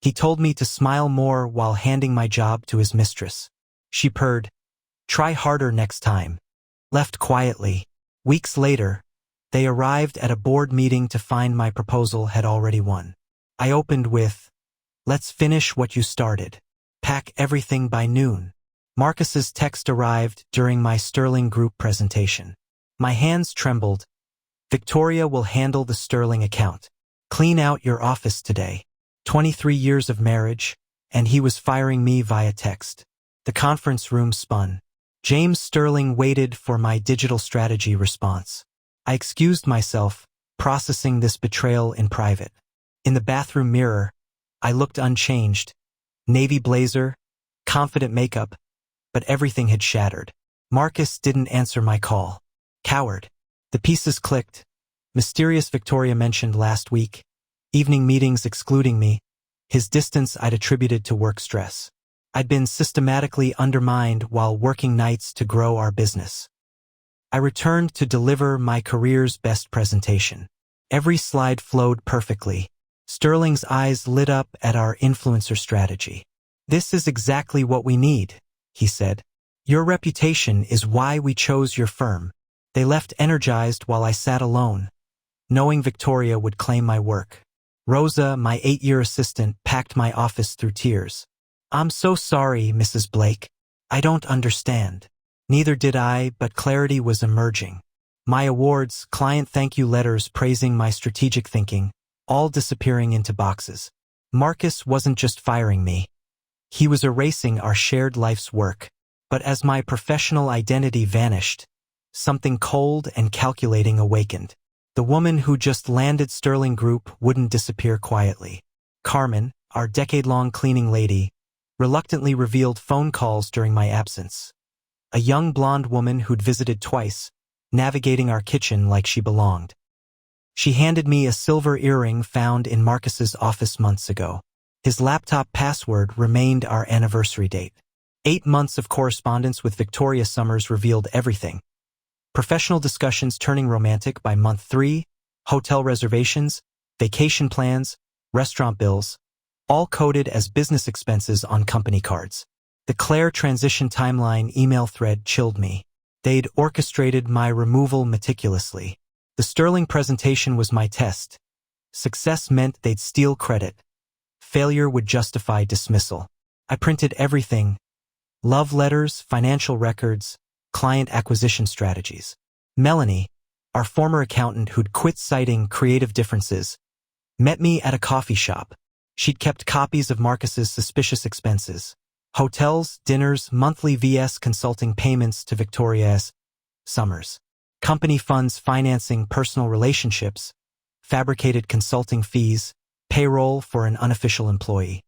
He told me to smile more while handing my job to his mistress. She purred, "Try harder next time." Left quietly. Weeks later, they arrived at a board meeting to find my proposal had already won. I opened with, "Let's finish what you started. Pack everything by noon." Marcus's text arrived during my Sterling Group presentation. My hands trembled. "Victoria will handle the Sterling account. Clean out your office today." 23 years of marriage, and he was firing me via text. The conference room spun. James Sterling waited for my digital strategy response. I excused myself, processing this betrayal in private. In the bathroom mirror, I looked unchanged. Navy blazer, confident makeup, but everything had shattered. Marcus didn't answer my call. Coward. The pieces clicked. Mysterious Victoria mentioned last week. Evening meetings excluding me. His distance I'd attributed to work stress. I'd been systematically undermined while working nights to grow our business. I returned to deliver my career's best presentation. Every slide flowed perfectly. Sterling's eyes lit up at our influencer strategy. "This is exactly what we need," he said. "Your reputation is why we chose your firm." They left energized while I sat alone, knowing Victoria would claim my work. Rosa, my 8-year assistant, packed my office through tears. "I'm so sorry, Mrs. Blake. I don't understand." Neither did I, but clarity was emerging. My awards, client thank you letters praising my strategic thinking, all disappearing into boxes. Marcus wasn't just firing me. He was erasing our shared life's work. But as my professional identity vanished, something cold and calculating awakened. The woman who just landed Sterling Group wouldn't disappear quietly. Carmen, our decade-long cleaning lady, reluctantly revealed phone calls during my absence. A young blonde woman who'd visited twice, navigating our kitchen like she belonged. She handed me a silver earring found in Marcus's office months ago. His laptop password remained our anniversary date. 8 months of correspondence with Victoria Summers revealed everything. Professional discussions turning romantic by month 3, hotel reservations, vacation plans, restaurant bills, all coded as business expenses on company cards. The Claire transition timeline email thread chilled me. They'd orchestrated my removal meticulously. The Sterling presentation was my test. Success meant they'd steal credit. Failure would justify dismissal. I printed everything: love letters, financial records, client acquisition strategies. Melanie, our former accountant who'd quit citing creative differences, met me at a coffee shop. She'd kept copies of Marcus's suspicious expenses. Hotels, dinners, monthly VS consulting payments to Victoria Summers. Company funds financing personal relationships, fabricated consulting fees, payroll for an unofficial employee.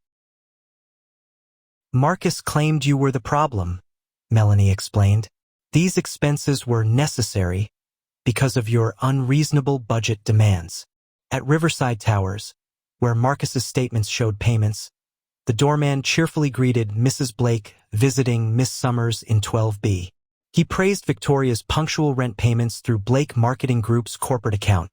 "Marcus claimed you were the problem," Melanie explained. "These expenses were necessary because of your unreasonable budget demands." At Riverside Towers, where Marcus's statements showed payments, the doorman cheerfully greeted Mrs. Blake visiting Miss Summers in 12B. He praised Victoria's punctual rent payments through Blake Marketing Group's corporate account.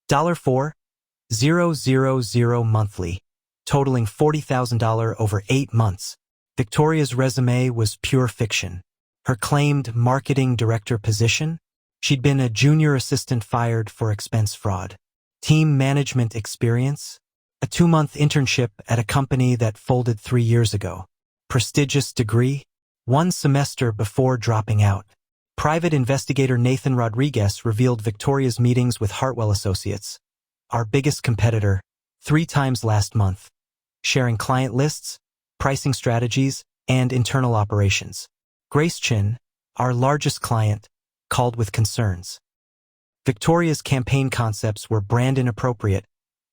$4,000 monthly, totaling $40,000 over 8 months. Victoria's resume was pure fiction. Her claimed marketing director position? She'd been a junior assistant fired for expense fraud. Team management experience? A 2-month internship at a company that folded 3 years ago. Prestigious degree? 1 semester before dropping out. Private investigator Nathan Rodriguez revealed Victoria's meetings with Hartwell Associates, our biggest competitor, 3 times last month, sharing client lists, pricing strategies, and internal operations. Grace Chin, our largest client, called with concerns. Victoria's campaign concepts were brand inappropriate,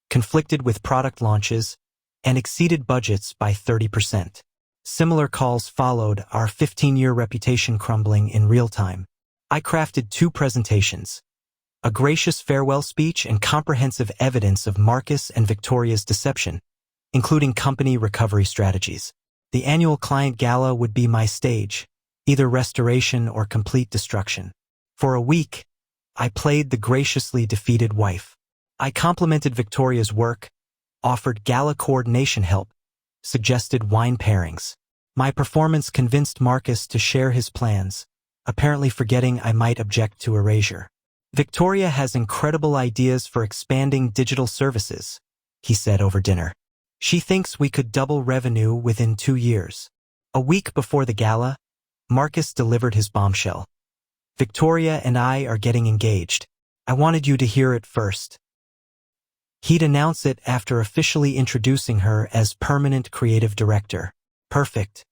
conflicted with product launches, and exceeded budgets by 30%. Similar calls followed, our 15-year reputation crumbling in real time. I crafted 2 presentations, a gracious farewell speech and comprehensive evidence of Marcus and Victoria's deception, including company recovery strategies. The annual client gala would be my stage, either restoration or complete destruction. For a week, I played the graciously defeated wife. I complimented Victoria's work, offered gala coordination help, suggested wine pairings. My performance convinced Marcus to share his plans, apparently forgetting I might object to erasure. Victoria has incredible ideas for expanding digital services, he said over dinner. She thinks we could double revenue within 2 years. A week before the gala, Marcus delivered his bombshell. Victoria and I are getting engaged. I wanted you to hear it first. He'd announce it after officially introducing her as permanent creative director. Perfect.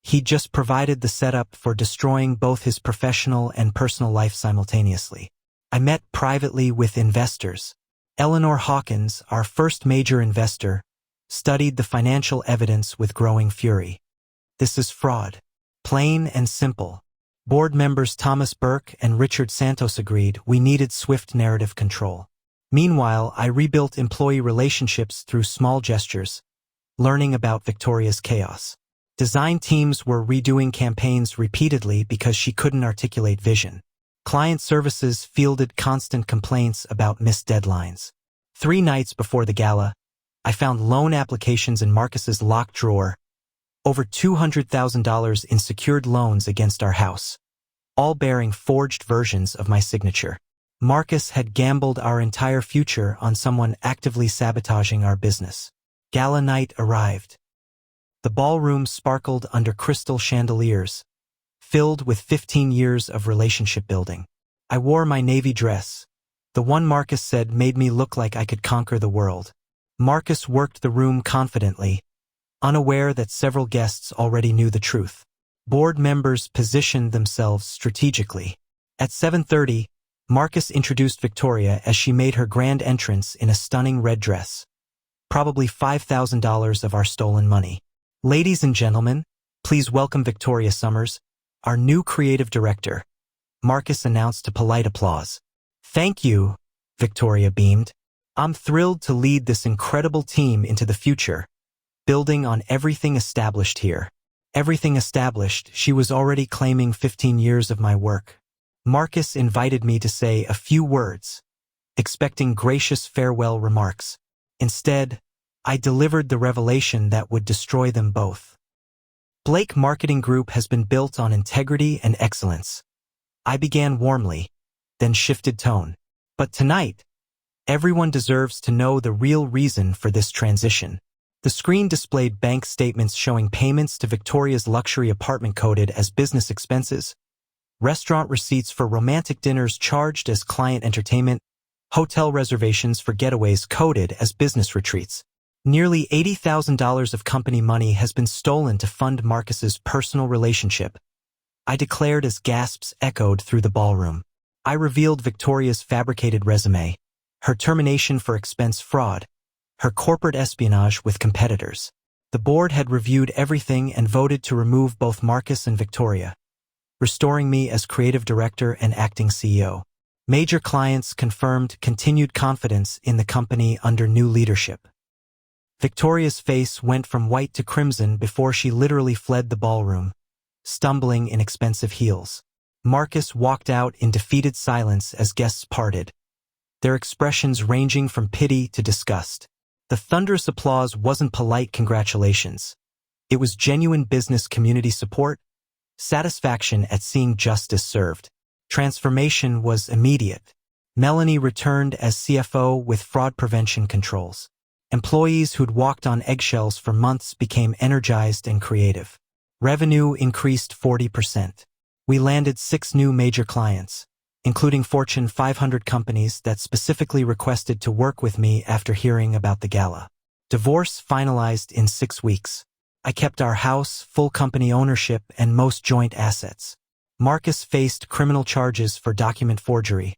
He'd just provided the setup for destroying both his professional and personal life simultaneously. I met privately with investors. Eleanor Hawkins, our first major investor, studied the financial evidence with growing fury. This is fraud. Plain and simple. Board members Thomas Burke and Richard Santos agreed we needed swift narrative control. Meanwhile, I rebuilt employee relationships through small gestures, learning about Victoria's chaos. Design teams were redoing campaigns repeatedly because she couldn't articulate vision. Client services fielded constant complaints about missed deadlines. 3 nights before the gala, I found loan applications in Marcus's locked drawer, over $200,000 in secured loans against our house, all bearing forged versions of my signature. Marcus had gambled our entire future on someone actively sabotaging our business. Gala night arrived. The ballroom sparkled under crystal chandeliers, filled with 15 years of relationship building. I wore my navy dress, the one Marcus said made me look like I could conquer the world. Marcus worked the room confidently, unaware that several guests already knew the truth. Board members positioned themselves strategically. At 7:30, Marcus introduced Victoria as she made her grand entrance in a stunning red dress. Probably $5,000 of our stolen money. Ladies and gentlemen, please welcome Victoria Summers, our new creative director, Marcus announced to polite applause. Thank you, Victoria beamed. I'm thrilled to lead this incredible team into the future, building on everything established here. Everything established, she was already claiming 15 years of my work. Marcus invited me to say a few words, expecting gracious farewell remarks. Instead, I delivered the revelation that would destroy them both. Blake Marketing Group has been built on integrity and excellence. I began warmly, then shifted tone. But tonight, everyone deserves to know the real reason for this transition. The screen displayed bank statements showing payments to Victoria's luxury apartment coded as business expenses, restaurant receipts for romantic dinners charged as client entertainment, hotel reservations for getaways coded as business retreats. Nearly $80,000 of company money has been stolen to fund Marcus's personal relationship. I declared as gasps echoed through the ballroom. I revealed Victoria's fabricated resume, her termination for expense fraud, her corporate espionage with competitors. The board had reviewed everything and voted to remove both Marcus and Victoria, restoring me as creative director and acting CEO. Major clients confirmed continued confidence in the company under new leadership. Victoria's face went from white to crimson before she literally fled the ballroom, stumbling in expensive heels. Marcus walked out in defeated silence as guests parted, their expressions ranging from pity to disgust. The thunderous applause wasn't polite congratulations. It was genuine business community support, satisfaction at seeing justice served. Transformation was immediate. Melanie returned as CFO with fraud prevention controls. Employees who'd walked on eggshells for months became energized and creative. Revenue increased 40%. We landed 6 new major clients, including Fortune 500 companies that specifically requested to work with me after hearing about the gala. Divorce finalized in 6 weeks. I kept our house, full company ownership, and most joint assets. Marcus faced criminal charges for document forgery,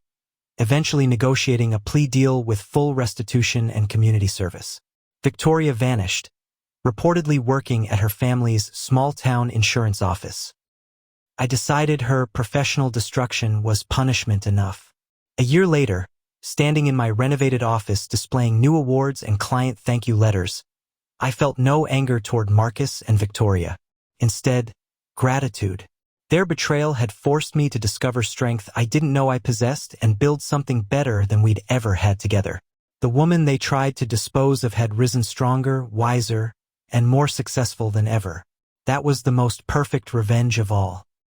eventually negotiating a plea deal with full restitution and community service. Victoria vanished, reportedly working at her family's small-town insurance office. I decided her professional destruction was punishment enough. A year later, standing in my renovated office displaying new awards and client thank you letters, I felt no anger toward Marcus and Victoria. Instead, gratitude. Their betrayal had forced me to discover strength I didn't know I possessed and build something better than we'd ever had together. The woman they tried to dispose of had risen stronger, wiser, and more successful than ever. That was the most perfect revenge of all.